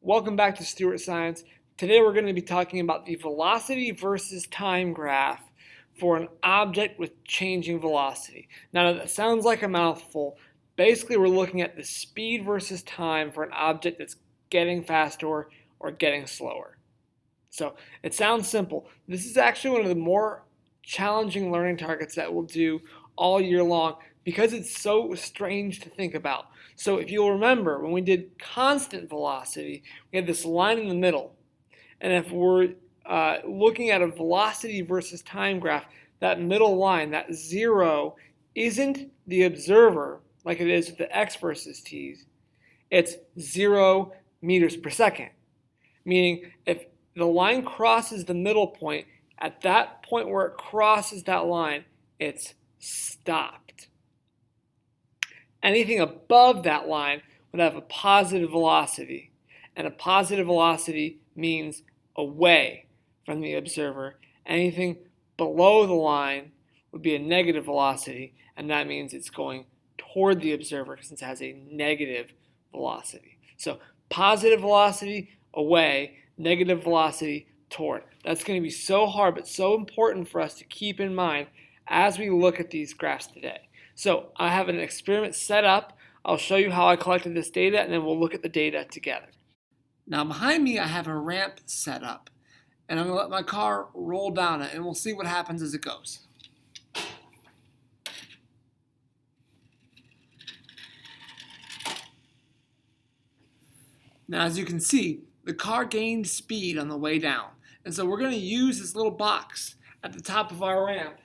Welcome back to Stewart Science. Today we're going to be talking about the velocity versus time graph for an object with changing velocity. Now that sounds like a mouthful. Basically we're looking at the speed versus time for an object that's getting faster or getting slower. So it sounds simple. This is actually one of the more challenging learning targets that we'll do all year long because it's so strange to think about. So if you'll remember, when we did constant velocity, we had this line in the middle. And if we're looking at a velocity versus time graph, that middle line, that zero, isn't the observer like it is with the x versus t's. It's 0 meters per second. Meaning if the line crosses the middle point, at that point where it crosses that line, it's stopped. Anything above that line would have a positive velocity, and a positive velocity means away from the observer. Anything below the line would be a negative velocity, and that means it's going toward the observer since it has a negative velocity. So positive velocity, away, negative velocity, toward. That's going to be so hard but so important for us to keep in mind as we look at these graphs today. So I have an experiment set up. I'll show you how I collected this data and then we'll look at the data together. Now behind me I have a ramp set up and I'm going to let my car roll down it and we'll see what happens as it goes. Now as you can see, the car gained speed on the way down. And so we're going to use this little box at the top of our ramp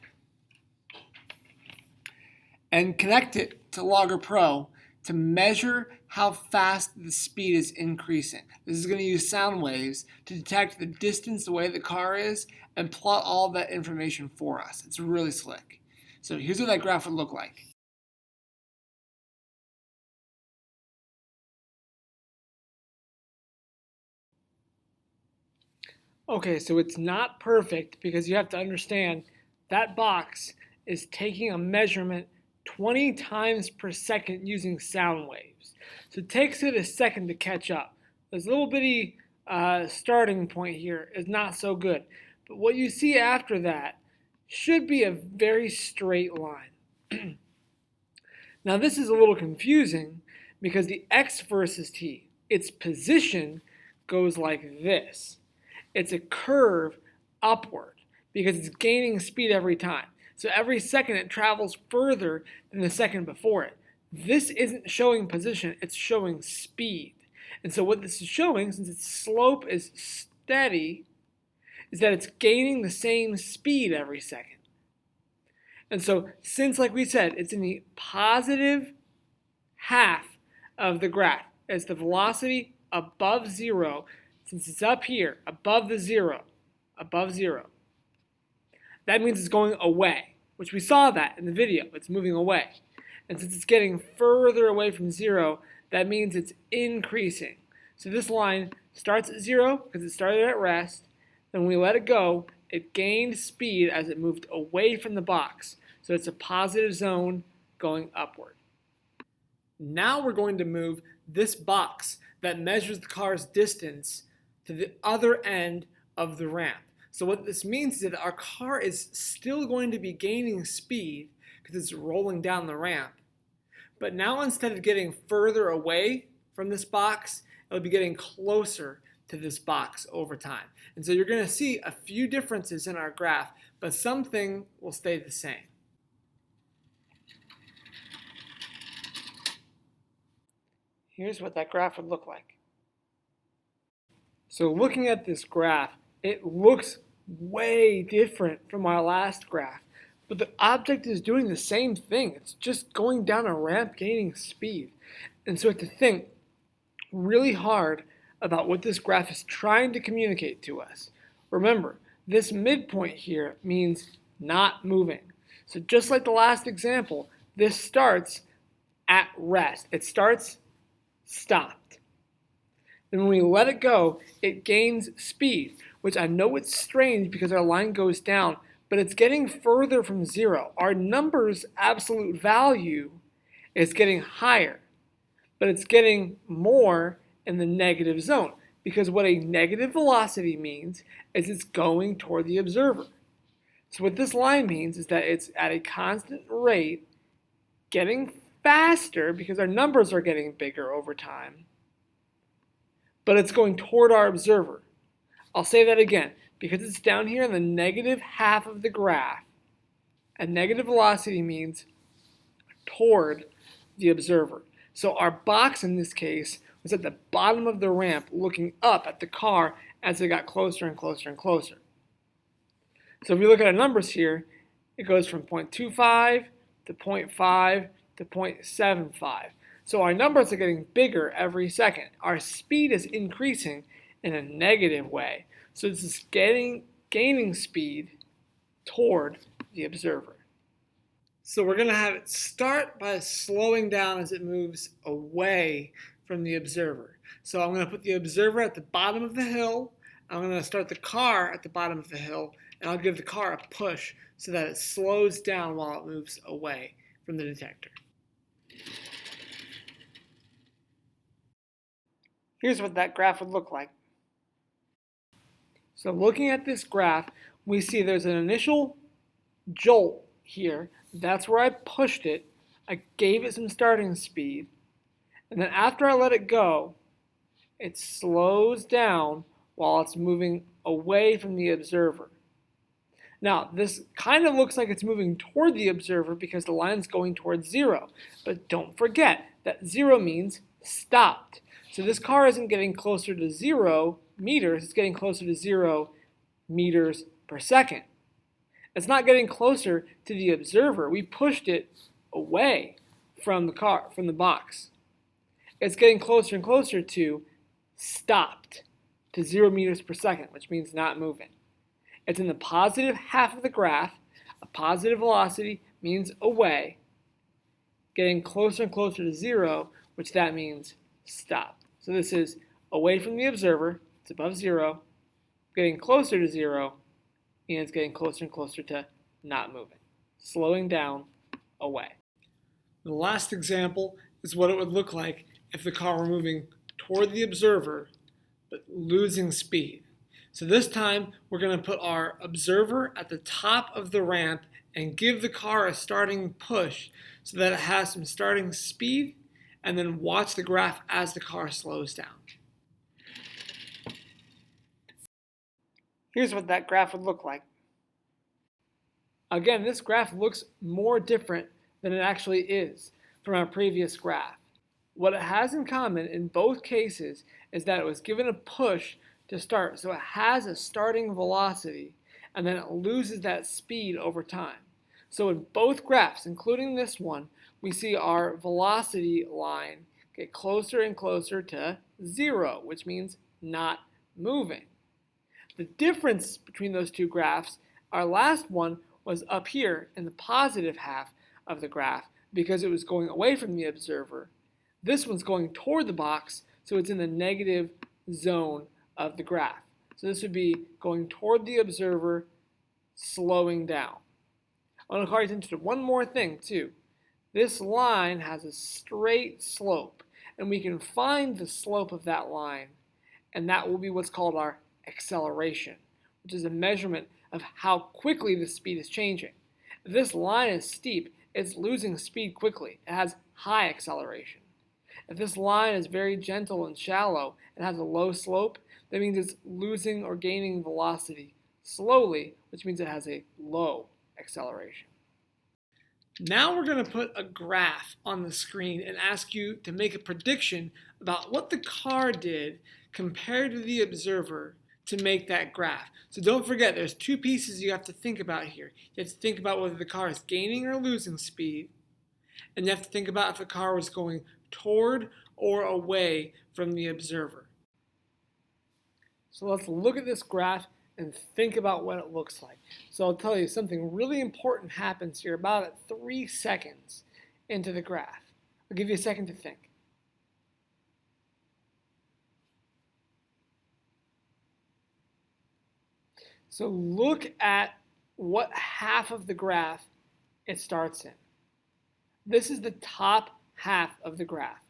and connect it to Logger Pro to measure how fast the speed is increasing. This is going to use sound waves to detect the distance away the car is and plot all that information for us. It's really slick. So here's what that graph would look like. Okay, so it's not perfect because you have to understand that box is taking a measurement 20 times per second using sound waves. So it takes it a second to catch up. This little bitty starting point here is not so good. But what you see after that should be a very straight line. Now this is a little confusing because the x versus t, its position goes like this. It's a curve upward because it's gaining speed every time. So every second it travels further than the second before it. This isn't showing position, it's showing speed. And so what this is showing, since its slope is steady, is that it's gaining the same speed every second. And so since, like we said, it's in the positive half of the graph, as the velocity above zero, since it's up here, above zero, that means it's going away, which we saw that in the video. It's moving away. And since it's getting further away from zero, that means it's increasing. So this line starts at zero because it started at rest. Then when we let it go, it gained speed as it moved away from the box. So it's a positive zone going upward. Now we're going to move this box that measures the car's distance to the other end of the ramp. So what this means is that our car is still going to be gaining speed because it's rolling down the ramp. But now instead of getting further away from this box, it'll be getting closer to this box over time. And so you're going to see a few differences in our graph, but something will stay the same. Here's what that graph would look like. So looking at this graph, it looks way different from our last graph, but the object is doing the same thing. It's just going down a ramp gaining speed. And so we have to think really hard about what this graph is trying to communicate to us. Remember, this midpoint here means not moving. So just like the last example, this starts at rest. It starts stopped. And when we let it go, it gains speed, which I know it's strange because our line goes down, but it's getting further from zero. Our number's absolute value is getting higher, but it's getting more in the negative zone. because what a negative velocity means is it's going toward the observer. So what this line means is that it's at a constant rate, getting faster because our numbers are getting bigger over time, but it's going toward our observer. I'll say that again. Because it's down here in the negative half of the graph, a negative velocity means toward the observer. So our box in this case was at the bottom of the ramp looking up at the car as it got closer and closer and closer. So if we look at our numbers here, it goes from 0.25 to 0.5 to 0.75. So our numbers are getting bigger every second. Our speed is increasing in a negative way. So this is gaining speed toward the observer. So we're going to have it start by slowing down as it moves away from the observer. So I'm going to put the observer at the bottom of the hill. I'm going to start the car at the bottom of the hill, and I'll give the car a push so that it slows down while it moves away from the detector. Here's what that graph would look like. So looking at this graph, we see there's an initial jolt here. That's where I pushed it. I gave it some starting speed. And then after I let it go, it slows down while it's moving away from the observer. Now, this kind of looks like it's moving toward the observer because the line's going towards 0. But don't forget that 0 means stopped. So this car isn't getting closer to 0 meters, it's getting closer to 0 meters per second. It's not getting closer to the observer. We pushed it away from the car, from the box. It's getting closer and closer to stopped, to 0 meters per second, which means not moving. It's in the positive half of the graph. A positive velocity means away. Getting closer and closer to 0, which that means stop. So this is away from the observer. It's above 0, getting closer to 0, and it's getting closer and closer to not moving, slowing down, away. The last example is what it would look like if the car were moving toward the observer, but losing speed. So this time, we're going to put our observer at the top of the ramp and give the car a starting push so that it has some starting speed, and then watch the graph as the car slows down. Here's what that graph would look like. Again, this graph looks more different than it actually is from our previous graph. What it has in common in both cases is that it was given a push to start. So it has a starting velocity, and then it loses that speed over time. So in both graphs, including this one, we see our velocity line get closer and closer to 0, which means not moving. The difference between those two graphs, our last one was up here in the positive half of the graph because it was going away from the observer. This one's going toward the box, so it's in the negative zone of the graph. So this would be going toward the observer, slowing down. I want to call your attention to one more thing too. This line has a straight slope, and we can find the slope of that line, and that will be what's called our acceleration, which is a measurement of how quickly the speed is changing. If this line is steep, it's losing speed quickly. It has high acceleration. If this line is very gentle and shallow and has a low slope, that means it's losing or gaining velocity slowly, which means it has a low acceleration. Now we're going to put a graph on the screen and ask you to make a prediction about what the car did compared to the observer to make that graph. So don't forget, there's two pieces you have to think about here. You have to think about whether the car is gaining or losing speed, and you have to think about if the car was going toward or away from the observer. So let's look at this graph and think about what it looks like. So I'll tell you something really important happens here about at 3 seconds into the graph. I'll give you a second to think. So look at what half of the graph it starts in. This is the top half of the graph.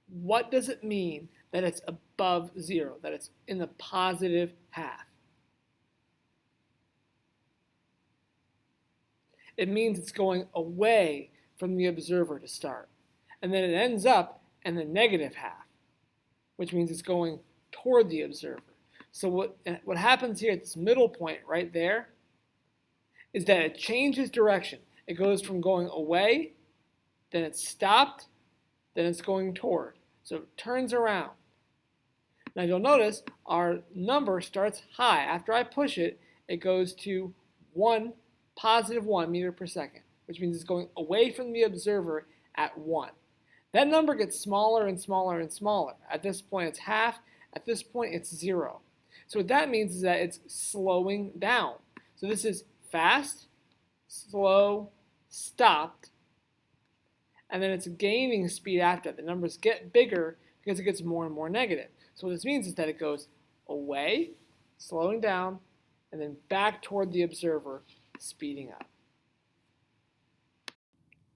What does it mean that it's above 0, that it's in the positive half. It means it's going away from the observer to start. And then it ends up in the negative half, which means it's going toward the observer. So what happens here at this middle point right there is that it changes direction. It goes from going away, then it's stopped, then it's going toward. So it turns around. Now you'll notice our number starts high. After I push it, it goes to positive 1 meter per second, which means it's going away from the observer at 1. That number gets smaller and smaller and smaller. At this point, it's half. At this point, it's 0. So what that means is that it's slowing down. So this is fast, slow, stopped, and then it's gaining speed after. The numbers get bigger because it gets more and more negative. So what this means is that it goes away, slowing down, and then back toward the observer, speeding up.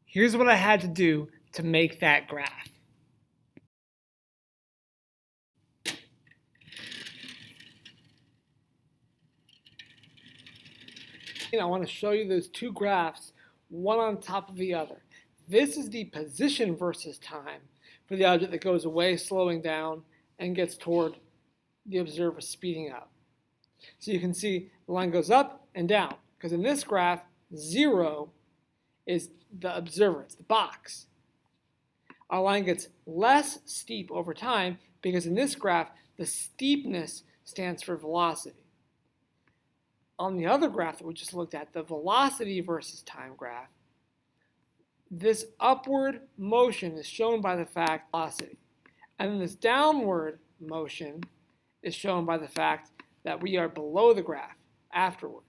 Here's what I had to do to make that graph. I want to show you those two graphs, one on top of the other. This is the position versus time for the object that goes away, slowing down, and gets toward the observer, speeding up. So you can see the line goes up and down, because in this graph, 0 is the observer, it's the box. Our line gets less steep over time because in this graph, the steepness stands for velocity. On the other graph that we just looked at, the velocity versus time graph, this upward motion is shown by the fact velocity. And then this downward motion is shown by the fact that we are below the graph afterward.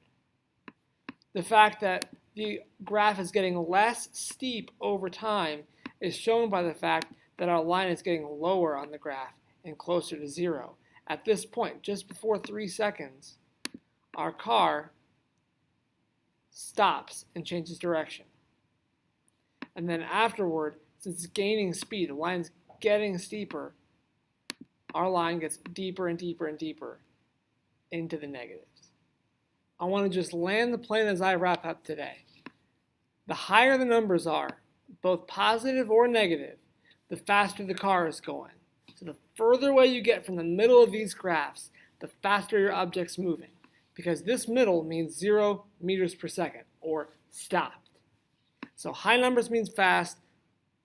The fact that the graph is getting less steep over time is shown by the fact that our line is getting lower on the graph and closer to 0. At this point, just before 3 seconds, our car stops and changes direction. And then afterward, since it's gaining speed, the line's getting steeper, our line gets deeper and deeper and deeper into the negatives. I want to just land the plane as I wrap up today. The higher the numbers are, both positive or negative, the faster the car is going. So the further away you get from the middle of these graphs, the faster your object's moving. Because this middle means 0 meters per second, or stopped. So high numbers means fast,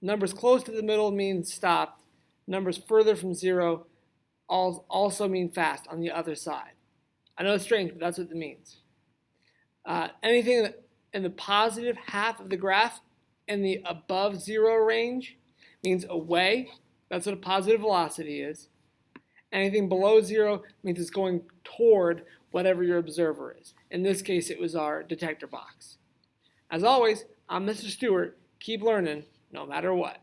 numbers close to the middle means stopped, numbers further from 0 also mean fast on the other side. I know it's strange, but that's what it means. Anything in the positive half of the graph in the above 0 range means away. That's what a positive velocity is. Anything below 0 means it's going toward whatever your observer is. In this case, it was our detector box. As always, I'm Mr. Stewart. Keep learning, no matter what.